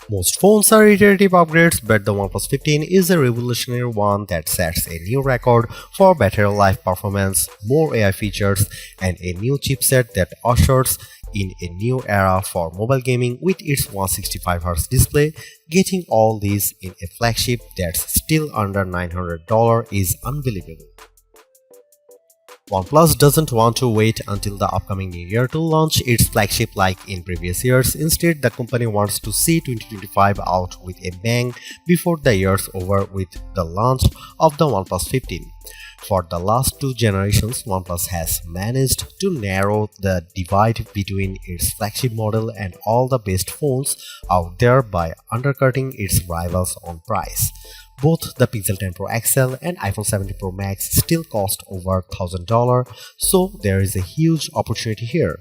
Most phones are iterative upgrades, but the OnePlus 15 is a revolutionary one that sets a new record for battery life performance, more AI features, and a new chipset that ushers in a new era for mobile gaming with its 165Hz display. Getting all these in a flagship that's still under $900 is unbelievable. OnePlus doesn't want to wait until the upcoming new year to launch its flagship like in previous years. Instead, the company wants to see 2025 out with a bang before the year's over with the launch of the OnePlus 15. For the last two generations, OnePlus has managed to narrow the divide between its flagship model and all the best phones out there by undercutting its rivals on price. Both the Pixel 10 Pro XL and iPhone 17 Pro Max still cost over $1,000, so there is a huge opportunity here.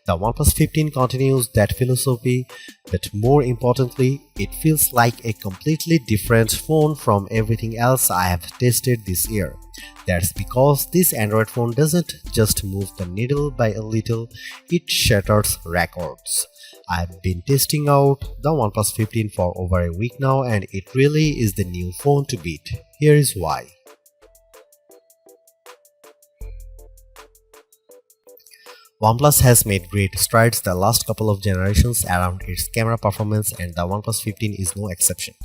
The OnePlus 15 continues that philosophy, but more importantly, it feels like a completely different phone from everything else I have tested this year. That's because this Android phone doesn't just move the needle by a little, it shatters records. I've been testing out the OnePlus 15 for over a week now, and it really is the new phone to beat. Here is why. OnePlus has made great strides the last couple of generations around its camera performance, and the OnePlus 15 is no exception.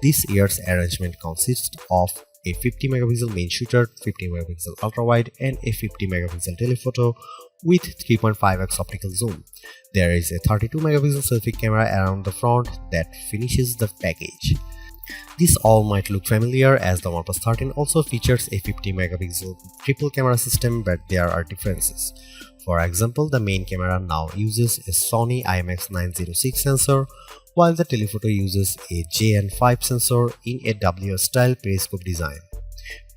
This year's arrangement consists of a 50 megapixel main shooter, 50 megapixel ultra-wide, and a 50 megapixel telephoto with 3.5x optical zoom. There is a 32 megapixel selfie camera around the front that finishes the package. This all might look familiar as the OnePlus 13 also features a 50 megapixel triple camera system, but there are differences. For example, the main camera now uses a Sony IMX906 sensor, while the telephoto uses a JN5 sensor in a WS-style periscope design.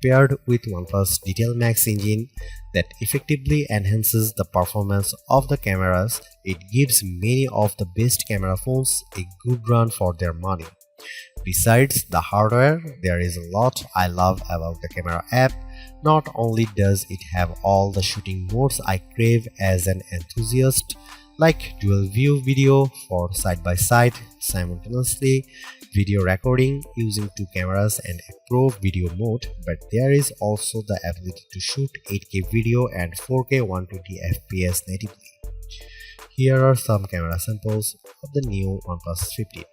Paired with OnePlus Detail Max engine that effectively enhances the performance of the cameras, it gives many of the best camera phones a good run for their money. Besides the hardware, there is a lot I love about the camera app. Not only does it have all the shooting modes I crave as an enthusiast, like dual view video for side-by-side simultaneously, video recording using two cameras, and a pro video mode, but there is also the ability to shoot 8K video and 4K 120fps natively. Here are some camera samples of the new OnePlus 15.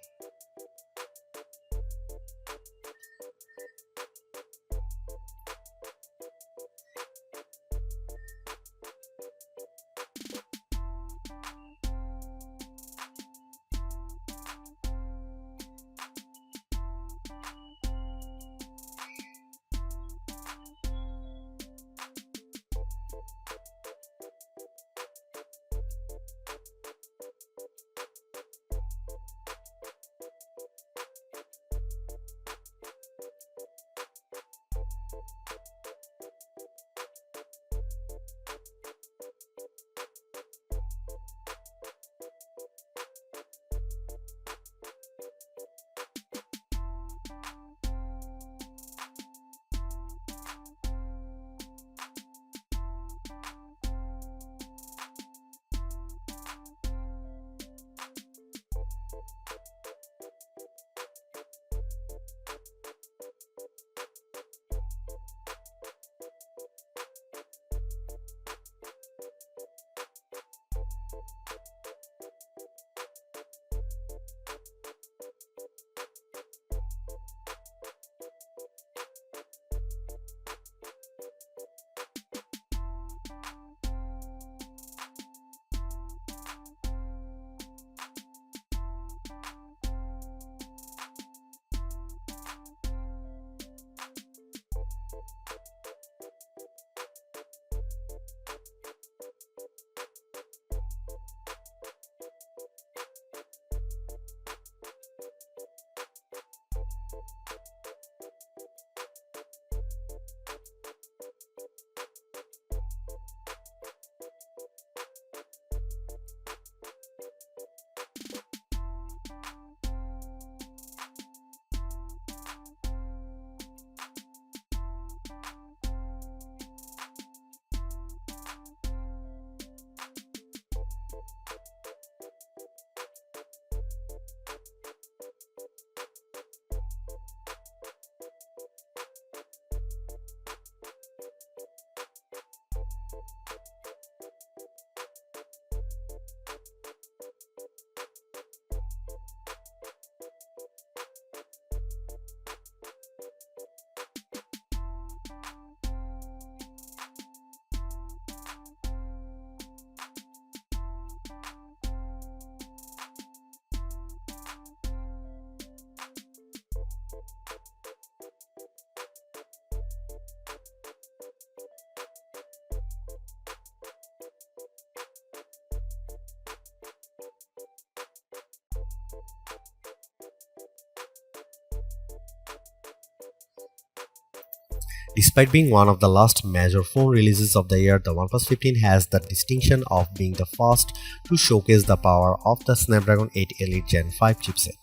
Despite being one of the last major phone releases of the year, the OnePlus 15 has the distinction of being the first to showcase the power of the Snapdragon 8 Elite Gen 5 chipset.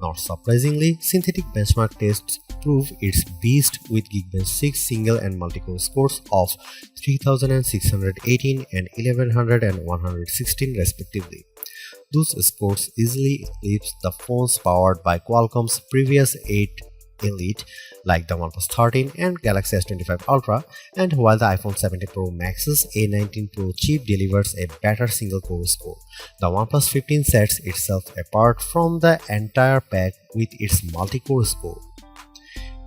Not surprisingly, synthetic benchmark tests prove its beast with Geekbench 6 single and multi-core scores of 3618 and 1100 and 116 respectively. Those scores easily eclipse the phones powered by Qualcomm's previous 8 Elite like the OnePlus 13 and Galaxy S25 Ultra, and while the iPhone 17 Pro Max's A19 Pro chip delivers a better single-core score, the OnePlus 15 sets itself apart from the entire pack with its multi-core score.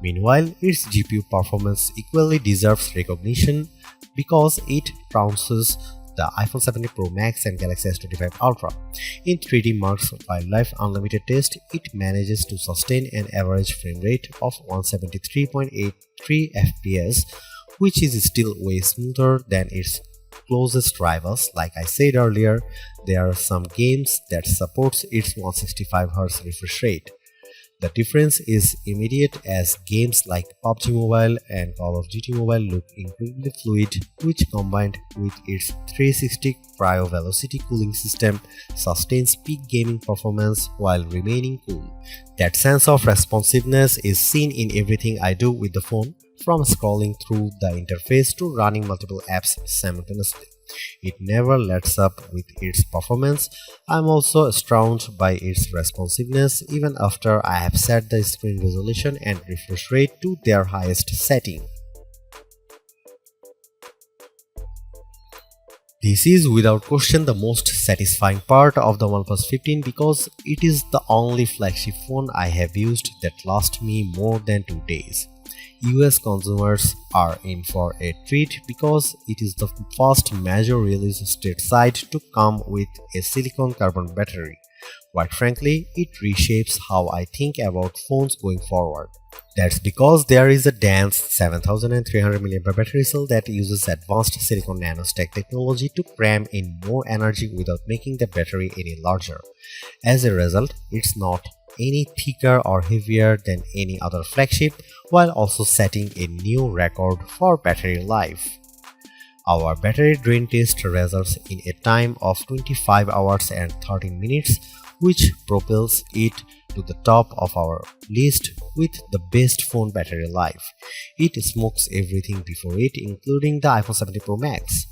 Meanwhile, its GPU performance equally deserves recognition because it trounces the iPhone 17 Pro Max and Galaxy S25 Ultra. In 3D Mark's Wildlife Unlimited test, it manages to sustain an average frame rate of 173.83 FPS, which is still way smoother than its closest rivals. Like I said earlier, there are some games that supports its 165Hz refresh rate. The difference is immediate as games like PUBG Mobile and Call of Duty Mobile look incredibly fluid, which combined with its 360 cryo velocity cooling system sustains peak gaming performance while remaining cool. That sense of responsiveness is seen in everything I do with the phone, from scrolling through the interface to running multiple apps simultaneously. It never lets up with its performance. I'm also astounded by its responsiveness even after I have set the screen resolution and refresh rate to their highest setting. This is without question the most satisfying part of the OnePlus 15 because it is the only flagship phone I have used that lasts me more than 2 days. US consumers are in for a treat because it is the first major release stateside to come with a silicon carbon battery. Quite frankly, it reshapes how I think about phones going forward. That's because there is a dense 7300 mAh battery cell that uses advanced silicon nanostack technology to cram in more energy without making the battery any larger. As a result, it's not any thicker or heavier than any other flagship, while also setting a new record for battery life. Our battery drain test results in a time of 25 hours and 13 minutes, which propels it to the top of our list with the best phone battery life. It smokes everything before it, including the iPhone 17 Pro Max.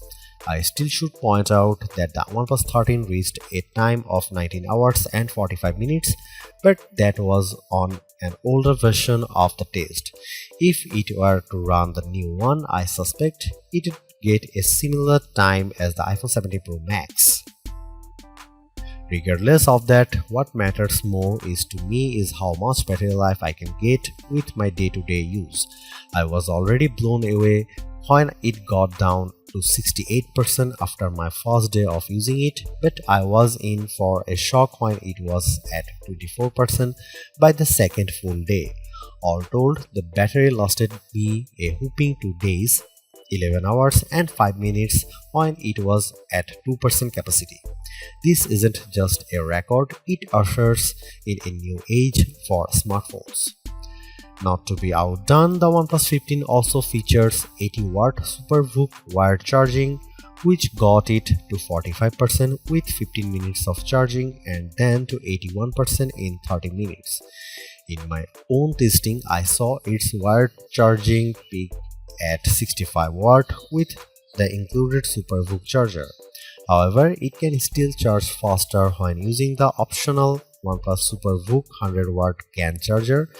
I still should point out that the OnePlus 13 reached a time of 19 hours and 45 minutes, but that was on an older version of the test. If it were to run the new one, I suspect it would get a similar time as the iPhone 17 Pro Max. Regardless of that, what matters more to me is how much battery life I can get with my day-to-day use. I was already blown away when it got down to 68% after my first day of using it, but I was in for a shock when it was at 24% by the second full day. All told, the battery lasted me a whopping 2 days, 11 hours and 5 minutes when it was at 2% capacity. This isn't just a record, it ushers in a new age for smartphones. Not to be outdone, the OnePlus 15 also features 80-watt SuperVOOC wired charging, which got it to 45% with 15 minutes of charging and then to 81% in 30 minutes. In my own testing, I saw its wired charging peak at 65 watt with the included SuperVOOC charger. However, it can still charge faster when using the optional OnePlus SuperVOOC 100-watt CAN charger.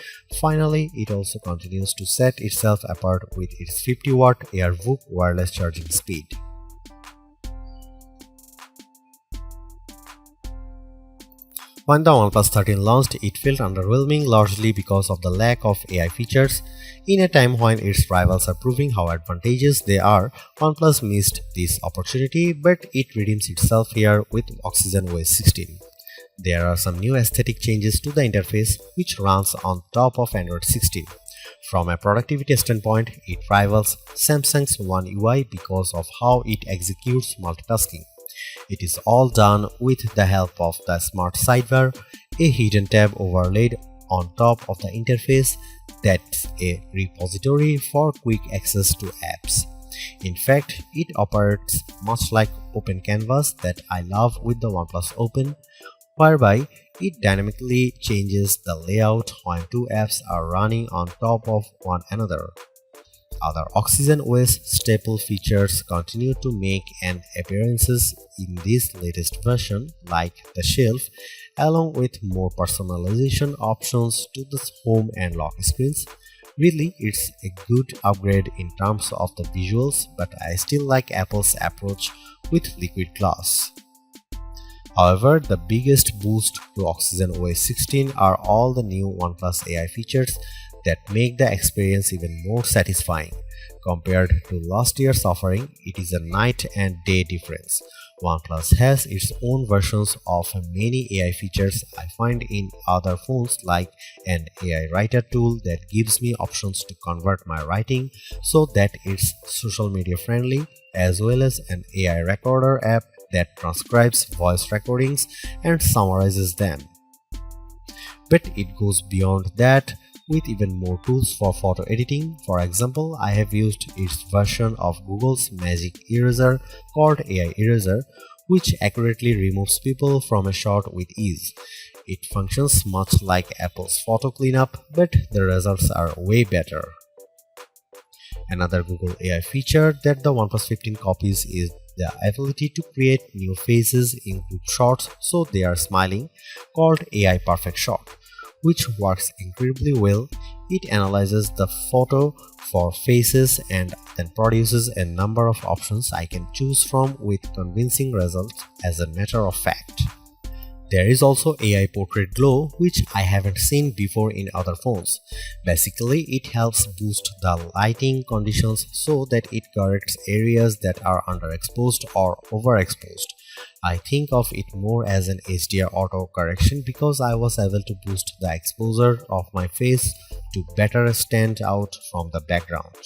Finally, it also continues to set itself apart with its 50-watt AirVOOC wireless charging speed. When the OnePlus 13 launched, it felt underwhelming largely because of the lack of AI features. In a time when its rivals are proving how advantageous they are, OnePlus missed this opportunity, but it redeems itself here with Oxygen OS 16. There are some new aesthetic changes to the interface which runs on top of Android 16. From a productivity standpoint, it rivals Samsung's One UI because of how it executes multitasking. It is all done with the help of the Smart Sidebar, a hidden tab overlaid on top of the interface that's a repository for quick access to apps. In fact, it operates much like Open Canvas that I love with the OnePlus Open, whereby it dynamically changes the layout when two apps are running on top of one another. Other Oxygen OS staple features continue to make an appearances in this latest version, like the shelf, along with more personalization options to the home and lock screens. Really, it's a good upgrade in terms of the visuals, but I still like Apple's approach with liquid glass. However, the biggest boost to Oxygen OS 16 are all the new OnePlus AI features that make the experience even more satisfying. Compared to last year's offering, it is a night and day difference. OnePlus has its own versions of many AI features I find in other phones, like an AI writer tool that gives me options to convert my writing so that it's social media friendly, as well as an AI recorder app that transcribes voice recordings and summarizes them. But it goes beyond that with even more tools for photo editing. For example, I have used its version of Google's Magic Eraser called AI Eraser, which accurately removes people from a shot with ease. It functions much like Apple's photo cleanup, but the results are way better. Another Google AI feature that the OnePlus 15 copies is the ability to create new faces in group shots so they are smiling, called AI Perfect Shot, which works incredibly well. It analyzes the photo for faces and then produces a number of options I can choose from with convincing results. As a matter of fact, there is also AI Portrait Glow, which I haven't seen before in other phones. Basically, it helps boost the lighting conditions so that it corrects areas that are underexposed or overexposed. I think of it more as an HDR auto correction because I was able to boost the exposure of my face to better stand out from the background.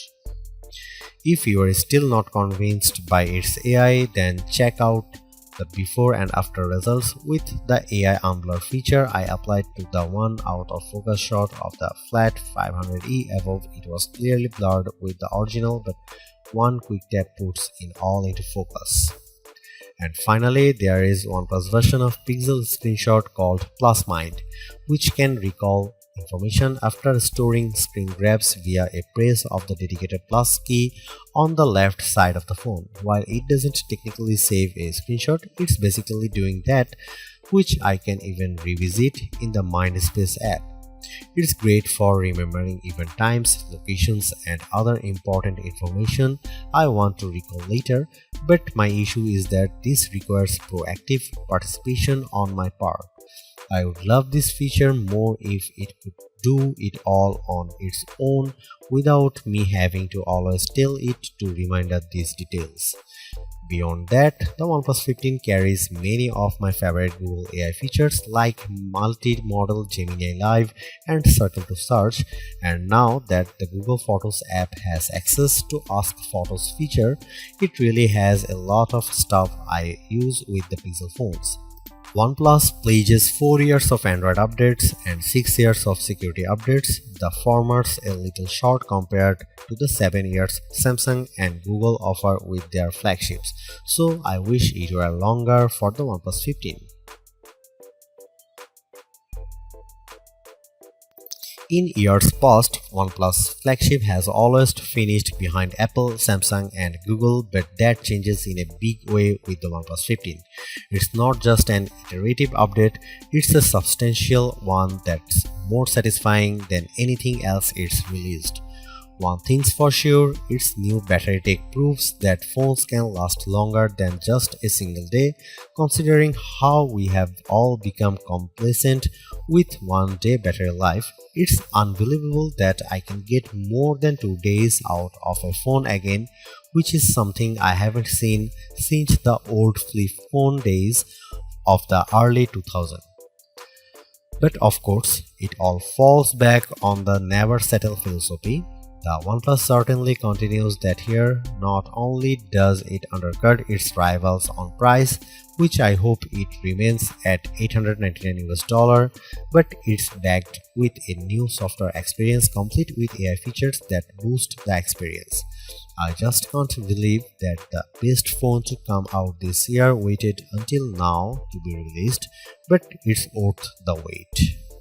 If you are still not convinced by its AI, then check out the before and after results. With the AI unblur feature I applied to the one out of focus shot of the flat 500E above, it was clearly blurred with the original, but one quick tap puts it all into focus. And finally, there is OnePlus version of Pixel Screenshot called Plus Mind, which can recall information after storing screen grabs via a press of the dedicated plus key on the left side of the phone. While it doesn't technically save a screenshot, it's basically doing that, which I can even revisit in the Mindspace app. It's great for remembering event times, locations, and other important information I want to recall later, but my issue is that this requires proactive participation on my part. I would love this feature more if it could do it all on its own without me having to always tell it to remind us these details. Beyond that, the OnePlus 15 carries many of my favorite Google AI features like multi-modal Gemini Live and Circle to Search, and now that the Google Photos app has access to Ask Photos feature, it really has a lot of stuff I use with the Pixel phones. OnePlus pledges 4 years of Android updates and 6 years of security updates, the former's a little short compared to the 7 years Samsung and Google offer with their flagships, so I wish it were longer for the OnePlus 15. In years past, OnePlus flagship has always finished behind Apple, Samsung and Google, but that changes in a big way with the OnePlus 15. It's not just an iterative update, it's a substantial one that's more satisfying than anything else it's released. One thing's for sure, its new battery tech proves that phones can last longer than just a single day. Considering how we have all become complacent with 1 day battery life, it's unbelievable that I can get more than 2 days out of a phone again, which is something I haven't seen since the old flip phone days of the early 2000s. But of course, it all falls back on the never settle philosophy. The OnePlus certainly continues that here. Not only does it undercut its rivals on price, which I hope it remains at $899 but it's backed with a new software experience complete with AI features that boost the experience. I just can't believe that the best phone to come out this year waited until now to be released, but it's worth the wait.